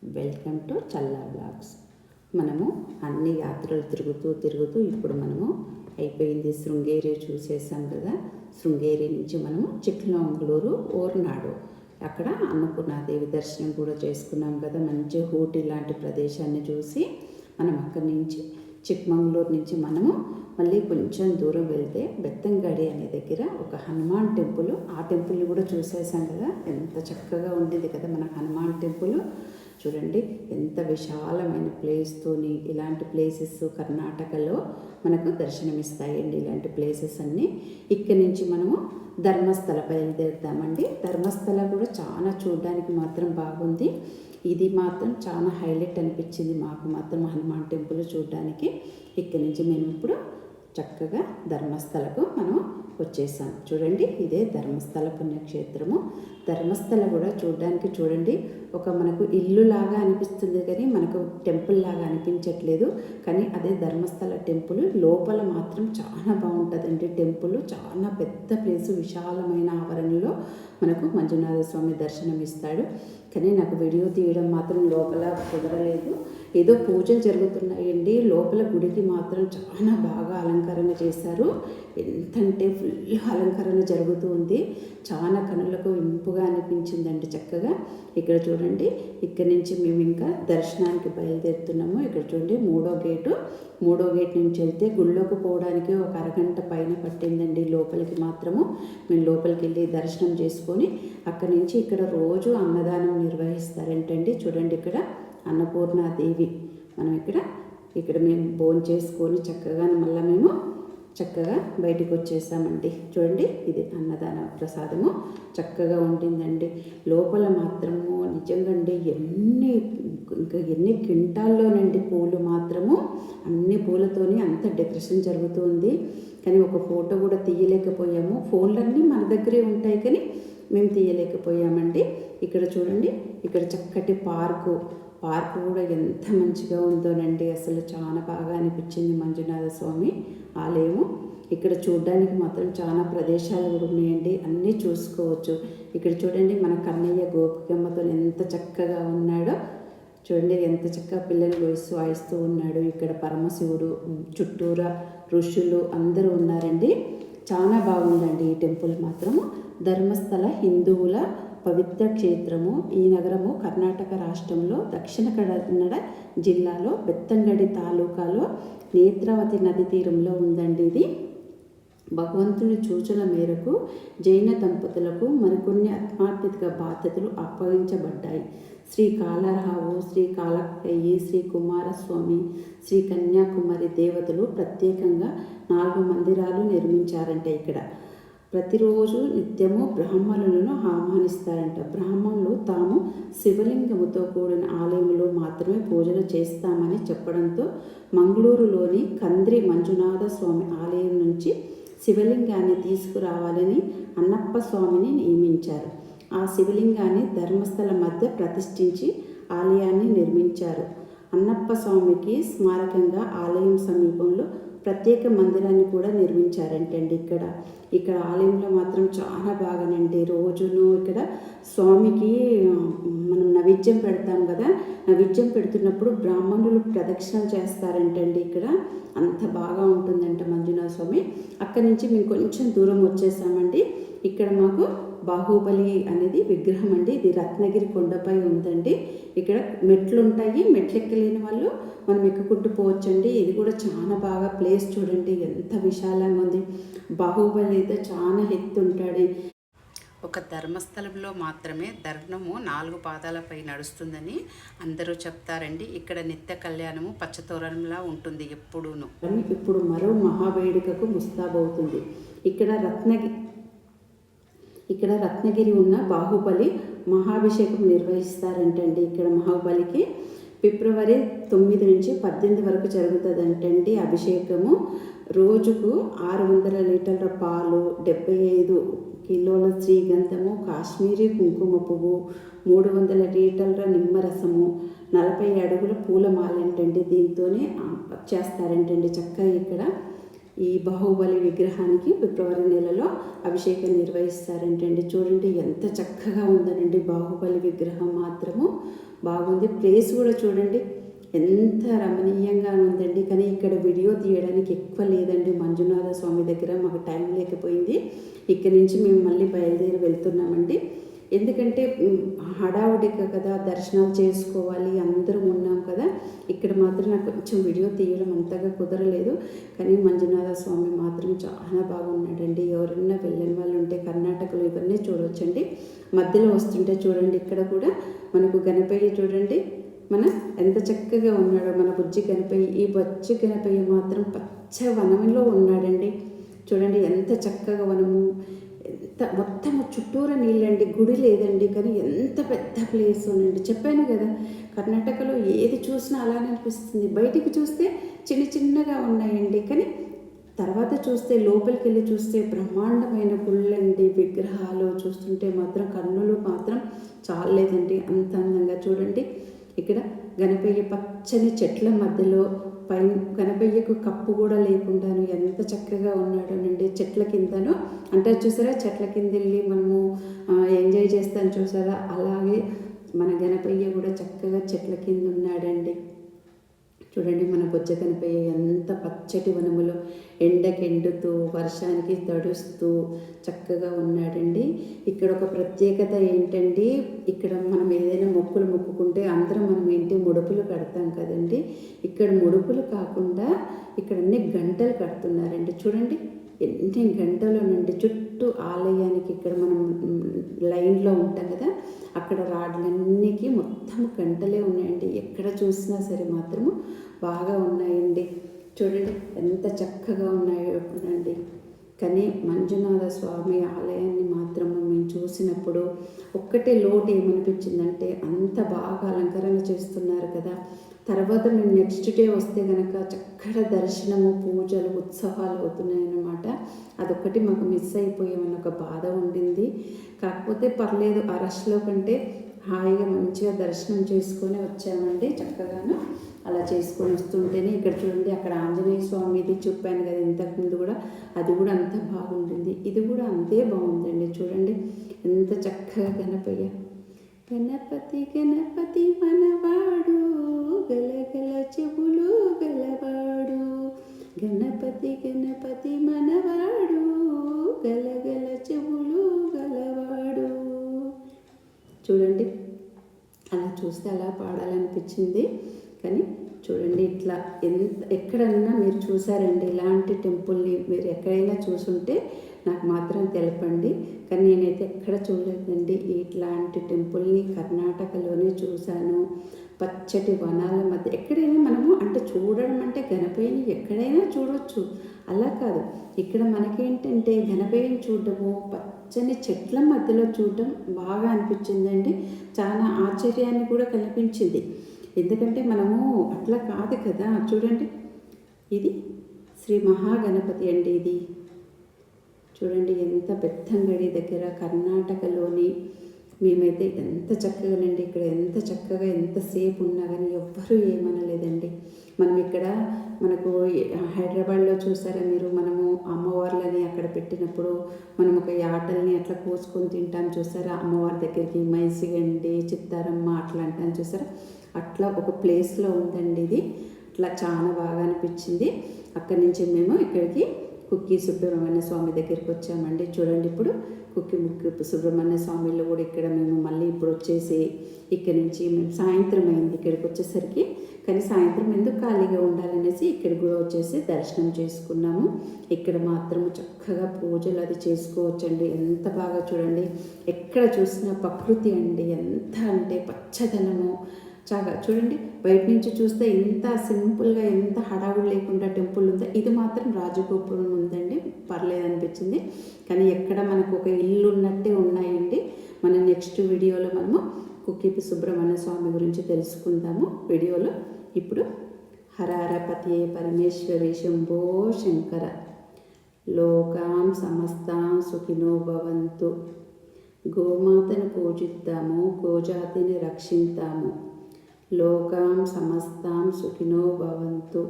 Welcome to Challa blogs. మనము అన్ని యాత్రలు తిరుగుతూ ఇప్పుడు మనము అయిపోయింది. శృంగేరి చూసేసాం కదా. శృంగేరి నుంచి మనము చిక్మంగళూరు ఓర్నాడు అక్కడ అన్నపూర్ణాదేవి దర్శనం కూడా చేసుకున్నాం కదా. మంచి ఊటీ లాంటి ప్రదేశాన్ని చూసి మనం అక్కడి నుంచి చిక్మంగళూరు నుంచి మనము మళ్ళీ కొంచెం దూరం వెళ్తే బెత్తంగడి అనే దగ్గర ఒక హనుమాన్ టెంపుల్, ఆ టెంపుల్ని కూడా చూసేసాం కదా. ఎంత చక్కగా ఉండేది కదా మన హనుమాన్ టెంపుల్. చూడండి ఎంత విశాలమైన ప్లేస్తోని. ఇలాంటి ప్లేసెస్ కర్ణాటకలో మనకు దర్శనమిస్తాయండి. ఇలాంటి ప్లేసెస్ అన్నీ. ఇక్కడి నుంచి మనము ధర్మస్థల బయలుదేరుతామండి. ధర్మస్థల కూడా చాలా చూడడానికి మాత్రం బాగుంది. ఇది మాత్రం చాలా హైలైట్ అనిపించింది మాకు మాత్రం హనుమాన్ టెంపుల్ చూడడానికి. ఇక్కడి నుంచి మేము ఇప్పుడు చక్కగా ధర్మస్థలకు మనం వచ్చేసాం. చూడండి ఇదే ధర్మస్థల పుణ్యక్షేత్రము. ధర్మస్థల కూడా చూడండి ఒక మనకు ఇల్లు లాగా అనిపిస్తుంది కానీ మనకు టెంపుల్ లాగా అనిపించట్లేదు. కానీ అదే ధర్మస్థల టెంపుల్. లోపల మాత్రం చాలా బాగుంటుందండి. టెంపుల్ చాలా పెద్ద ప్లేసు, విశాలమైన ఆవరణలో మనకు మంజునాథ స్వామి దర్శనం ఇస్తాడు. కానీ నాకు వీడియో తీయడం మాత్రం లోపల కుదరలేదు. ఏదో పూజలు జరుగుతున్నాయండి. లోపల గుడికి మాత్రం చాలా బాగా అలంకరణ చేశారు. ఎంతంటే ఫుల్ అలంకరణ జరుగుతూ ఉంది. చాలా కనులకు ఇంపుగా అనిపించిందండి చక్కగా. ఇక్కడ చూడండి, ఇక్కడ నుంచి మేము ఇంకా దర్శనానికి బయలుదేరుతున్నాము. ఇక్కడ చూడండి మూడో గేట్ నుంచి వెళ్తే గుళ్ళోకి పోవడానికి ఒక అరగంట పైన పట్టిందండి. లోపలికి మాత్రము మేము లోపలికి వెళ్ళి దర్శనం చేసుకొని అక్కడి నుంచి ఇక్కడ రోజు అన్నదానం నిర్వహిస్తారంటండి. చూడండి ఇక్కడ అన్నపూర్ణాదేవి. మనం ఇక్కడ మేము భోజనం చేసుకొని చక్కగా మళ్ళీ మేము చక్కగా బయటికి వచ్చేసామండి. చూడండి ఇది అన్నదాన ప్రసాదము చక్కగా ఉంటుందండి. లోపల మాత్రము నిజంగా అండి ఎన్ని క్వింటాల్లోనండి పూలు మాత్రము, అన్ని పూలతోని అంత డెకరేషన్ జరుగుతుంది. కానీ ఒక ఫోటో కూడా తీయలేకపోయాము. ఫోన్లన్నీ మన దగ్గరే ఉంటాయి కానీ మేము తీయలేకపోయామండి. ఇక్కడ చూడండి, ఇక్కడ చక్కటి పార్కు కూడా ఎంత మంచిగా ఉందోనండి. అసలు చాలా బాగా అనిపించింది మంజునాథ స్వామి ఆలయము. ఇక్కడ చూడడానికి మాత్రం చాలా ప్రదేశాలు కూడా ఉన్నాయండి. అన్నీ చూసుకోవచ్చు. ఇక్కడ చూడండి మన కన్నయ్య గోపికమ్మతో ఎంత చక్కగా ఉన్నాడో. చూడండి ఎంత చక్కగా పిల్లలు వాయిస్తూ ఉన్నాడు. ఇక్కడ పరమశివుడు, చుట్టూరా ఋషులు అందరూ ఉన్నారండి. చాలా బాగుందండి ఈ టెంపుల్ మాత్రము. ధర్మస్థల హిందువుల పవిత్ర క్షేత్రము. ఈ నగరము కర్ణాటక రాష్ట్రంలో దక్షిణ కన్నడ జిల్లాలో బెత్తంగడి తాలూకాలో నేత్రావతి నది తీరంలో ఉందండి. ఇది భగవంతుని సూచన మేరకు జైన దంపతులకు మరికొన్ని ఆధ్యాత్మిక బాధ్యతలు అప్పగించబడ్డాయి. శ్రీ కాలరావు, శ్రీ కాలకయ్యి, శ్రీ కుమారస్వామి, శ్రీ కన్యాకుమారి దేవతలు ప్రత్యేకంగా 4 మందిరాలు నిర్మించారంట. ఇక్కడ ప్రతిరోజు నిత్యము బ్రాహ్మణులను ఆహ్వానిస్తారంట. బ్రాహ్మణులు తాము శివలింగముతో కూడిన ఆలయంలో మాత్రమే పూజలు చేస్తామని చెప్పడంతో మంగళూరులోని కంద్రి మంజునాథ స్వామి ఆలయం నుంచి శివలింగాన్ని తీసుకురావాలని అన్నప్ప స్వామిని నియమించారు. ఆ శివలింగాన్ని ధర్మస్థల మధ్య ప్రతిష్ఠించి ఆలయాన్ని నిర్మించారు. అన్నప్ప స్వామికి స్మారకంగా ఆలయం సమీపంలో ప్రత్యేక మందిరాన్ని కూడా నిర్మించారంటండి. ఇక్కడ ఆలయంలో మాత్రం చాలా బాగానండి. రోజును ఇక్కడ స్వామికి మనం నైవేద్యం పెడతాం కదా. నైవేద్యం పెడుతున్నప్పుడు బ్రాహ్మణులు ప్రదక్షిణలు చేస్తారంటండి. ఇక్కడ అంత బాగా ఉంటుందంట మంజునాథ స్వామి. అక్కడి నుంచి మేము కొంచెం దూరం వచ్చేసామండి. ఇక్కడ మాకు బాహుబలి అనేది విగ్రహం అండి. ఇది రత్నగిరి కొండపై ఉందండి. ఇక్కడ మెట్లు ఉంటాయి. మెట్లు ఎక్కలేని వాళ్ళు మనం ఎక్కుకుంటూ పోవచ్చండి. ఇది కూడా చాలా బాగా ప్లేస్ చూడండి ఎంత విశాలంగా ఉంది. బాహుబలి అయితే చాలా ఎత్తు ఉంటాడు. ఒక ధర్మస్థలంలో మాత్రమే ధర్మము 4 పాదాలపై నడుస్తుందని అందరూ చెప్తారండి. ఇక్కడ నిత్య కళ్యాణము పచ్చతోరణంలా ఉంటుంది ఎప్పుడూను. ఇప్పుడు మరో మహావేడుకకు ముస్తాబవుతుంది. ఇక్కడ రత్నగిరి ఉన్న బాహుబలి మహాభిషేకం నిర్వహిస్తారంటండి. ఇక్కడ మహాబలికి ఫిబ్రవరి 9 నుంచి 18 వరకు జరుగుతుందంటండి అభిషేకము. రోజుకు 600 లీటర్ల పాలు, 75 కిలోల శ్రీగంధము, కాశ్మీరీ కుంకుమ పువ్వు, 300 లీటర్ల నిమ్మరసము, 40 అడుగుల పూలమాలంటండి దీంతోనే చేస్తారంటండి. చక్కగా ఇక్కడ ఈ బాహుబలి విగ్రహానికి ఫిబ్రవరి నెలలో అభిషేకం నిర్వహిస్తారంటండి. చూడండి ఎంత చక్కగా ఉందనండి బాహుబలి విగ్రహం మాత్రము. బాగుంది. ప్లేస్ కూడా చూడండి ఎంత రమణీయంగా ఉందండి. కానీ ఇక్కడ వీడియో తీయడానికి ఎక్కువ లేదండి. మంజునాథ స్వామి దగ్గర మాకు టైం లేకపోయింది. ఇక్కడ నుంచి మేము మళ్ళీ బయలుదేరి వెళ్తున్నామండి. ఎందుకంటే హడావుడిగా కదా, దర్శనాలు చేసుకోవాలి, అందరం ఉన్నాం కదా. ఇక్కడ మాత్రం నాకు కొంచెం వీడియో తీయడం అంతగా కుదరలేదు. కానీ మంజునాథ స్వామి మాత్రం చాలా బాగున్నాడండి. ఎవరైనా వెళ్ళని వాళ్ళు ఉంటే కర్ణాటకలో ఇవన్నీ చూడవచ్చండి. మధ్యలో వస్తుంటే చూడండి, ఇక్కడ కూడా మనకు గణపయ్య చూడండి మన ఎంత చక్కగా ఉన్నాడో, మన బుజ్జి గణపయ్య. ఈ బుజ్జి గణపయ్య మాత్రం పచ్చ వనంలో ఉన్నాడండి. చూడండి ఎంత చక్కగా వనము, ఎంత మొత్తం చుట్టూరా నీళ్ళండి, గుడి లేదండి. కానీ ఎంత పెద్ద ప్లేస్ ఉందండి. చెప్పాను కదా, కర్ణాటకలో ఏది చూసినా అలానే అనిపిస్తుంది. బయటికి చూస్తే చిన్న చిన్నగా ఉన్నాయండి, కానీ తర్వాత చూస్తే లోపలికి వెళ్ళి చూస్తే బ్రహ్మాండమైన గుళ్ళండి, విగ్రహాలు చూస్తుంటే మాత్రం కన్నులు మాత్రం చాలేదండి. అంత అందంగా చూడండి. ఇక్కడ గణపయ్య పచ్చని చెట్ల మధ్యలో పైన గణపయ్యకు కప్పు కూడా లేకుండాను ఎంత చక్కగా ఉన్నాడోనండి. చెట్ల కిందను అంటే చూసారా, చెట్ల కింద వెళ్ళి మనము ఎంజాయ్ చేస్తాం చూసారా, అలాగే మన గణపయ్య కూడా చక్కగా చెట్ల కింద ఉన్నాడండి. చూడండి మన బొజ్జ గణపయ్య ఎంత పచ్చటి వనములో ఎండకెండుతూ వర్షానికి తడుస్తూ చక్కగా ఉన్నాడండి. ఇక్కడ ఒక ప్రత్యేకత ఏంటండి, ఇక్కడ మనం ఏదైనా మొక్కులు మొక్కుకుంటే అందరం మనం ఏంటి ముడుపులు కడతాం కదండి. ఇక్కడ ముడుపులు కాకుండా ఇక్కడ అన్ని గంటలు కడుతున్నారండి. చూడండి ఎన్ని గంటలు నుండి చుట్టూ ఆలయానికి ఇక్కడ మనం లైన్లో ఉంటాం కదా, అక్కడ రాడ్లన్నికి మొత్తం గంటలే ఉన్నాయండి. ఎక్కడ చూసినా సరే మాత్రము బాగా ఉన్నాయండి. చూడండి ఎంత చక్కగా ఉన్నాయో అండి. కానీ మంజునాథ స్వామి ఆలయాన్ని మాత్రము మేము చూసినప్పుడు ఒక్కటే లోటు ఏమనిపించిందంటే, అంత బాగా అలంకరణ చేస్తున్నారు కదా. తర్వాత మేము నెక్స్ట్ డే వస్తే కనుక చక్కడ దర్శనము, పూజలు, ఉత్సవాలు అవుతున్నాయన్నమాట. అదొక్కటి మాకు మిస్ అయిపోయామని ఒక బాధ ఉండింది. కాకపోతే పర్లేదు, ఆ రష్లో కంటే హాయిగా మంచిగా దర్శనం చేసుకొని వచ్చామండి. చక్కగాను అలా చేసుకొని వస్తుంటేనే ఇక్కడ చూడండి, అక్కడ ఆంజనేయ స్వామిది చెప్పాను కదా ఇంతకుముందు కూడా, అది కూడా అంత బాగుంటుంది. ఇది కూడా అంతే బాగుందండి. చూడండి ఎంత చక్కగా గణపయ్య. గణపతి గణపతి మనవాడు, గలగల చెవులు గలవాడు. గణపతి గణపతి మనవాడు, గలగల చెవులు గలవాడు. చూడండి అలా చూస్తే అలా పాడాలనిపించింది. కానీ చూడండి ఇట్లా ఎక్కడన్నా మీరు చూసారండి ఇలాంటి టెంపుల్ని, మీరు ఎక్కడైనా చూసుంటే నాకు మాత్రం తెలపండి. కానీ నేనైతే ఎక్కడ చూడలేదండి ఇట్లాంటి టెంపుల్ని. కర్ణాటకలోనే చూశాను. పచ్చటి వనాల మధ్య ఎక్కడైనా మనము అంటే చూడడం అంటే గణపయ్యని ఎక్కడైనా చూడవచ్చు, అలా కాదు. ఇక్కడ మనకేంటంటే గణపయ్యని చూడడము పచ్చని చెట్ల మధ్యలో చూడడం బాగా అనిపించిందండి. చాలా ఆశ్చర్యాన్ని కూడా కల్పించింది. ఎందుకంటే మనము అట్లా కాదు కదా. చూడండి ఇది శ్రీ మహాగణపతి అండి. ఇది చూడండి ఎంత బెత్తంగడి దగ్గర కర్ణాటకలోని. మేమైతే ఎంత చక్కగానండి, ఇక్కడ ఎంత చక్కగా ఎంతసేపు ఉన్నా కానీ ఎవ్వరూ ఏమనలేదండి. మనం ఇక్కడ మనకు హైదరాబాద్లో చూసారా మీరు, మనము అమ్మవార్లని అక్కడ పెట్టినప్పుడు మనం ఒక యాటల్ని అట్లా కోసుకొని తింటాం చూసారా, అమ్మవారి దగ్గరికి మైసిగండి, చిత్తారమ్మ అట్లా అంటాం చూసారా, అట్లా ఒక ప్లేస్లో ఉందండి ఇది. అట్లా చాలా బాగా అనిపించింది. అక్కడి నుంచి మేము ఇక్కడికి కుక్కి సుబ్రహ్మణ్య స్వామి దగ్గరికి వచ్చామండి. చూడండి ఇప్పుడు కుక్కి సుబ్రహ్మణ్య స్వామిలో కూడా ఇక్కడ మేము మళ్ళీ ఇప్పుడు వచ్చేసి ఇక్కడి నుంచి మేము సాయంత్రం అయింది ఇక్కడికి వచ్చేసరికి. కానీ సాయంత్రం ఎందుకు ఖాళీగా ఉండాలనేసి ఇక్కడికి కూడా వచ్చేసి దర్శనం చేసుకున్నాము. ఇక్కడ మాత్రం చక్కగా పూజలు అది చేసుకోవచ్చండి. ఎంత బాగా చూడండి, ఎక్కడ చూసినా ప్రకృతి అండి. ఎంత అంటే పచ్చదనము చాలా. చూడండి బయట నుంచి చూస్తే ఇంత సింపుల్గా ఎంత హడావుడి లేకుండా టెంపుల్ ఉందో, ఇది మాత్రం రాజగోపురం ఉందండి, పర్లేదు అనిపించింది. కానీ ఎక్కడ మనకు ఒక ఇల్లు ఉన్నట్టే ఉన్నాయండి. మన నెక్స్ట్ వీడియోలో మనము కుక్కి సుబ్రహ్మణ్య స్వామి గురించి తెలుసుకుందాము వీడియోలో. ఇప్పుడు హర హర పతియే పరమేశ్వరి శంభో శంకర. లోకాం సమస్తాం సుఖినో భవంతు. గోమాతను పూజిద్దాము, గోజాతిని రక్షిద్దాము. లోకాం సమస్తాం సుఖినో భవంతు.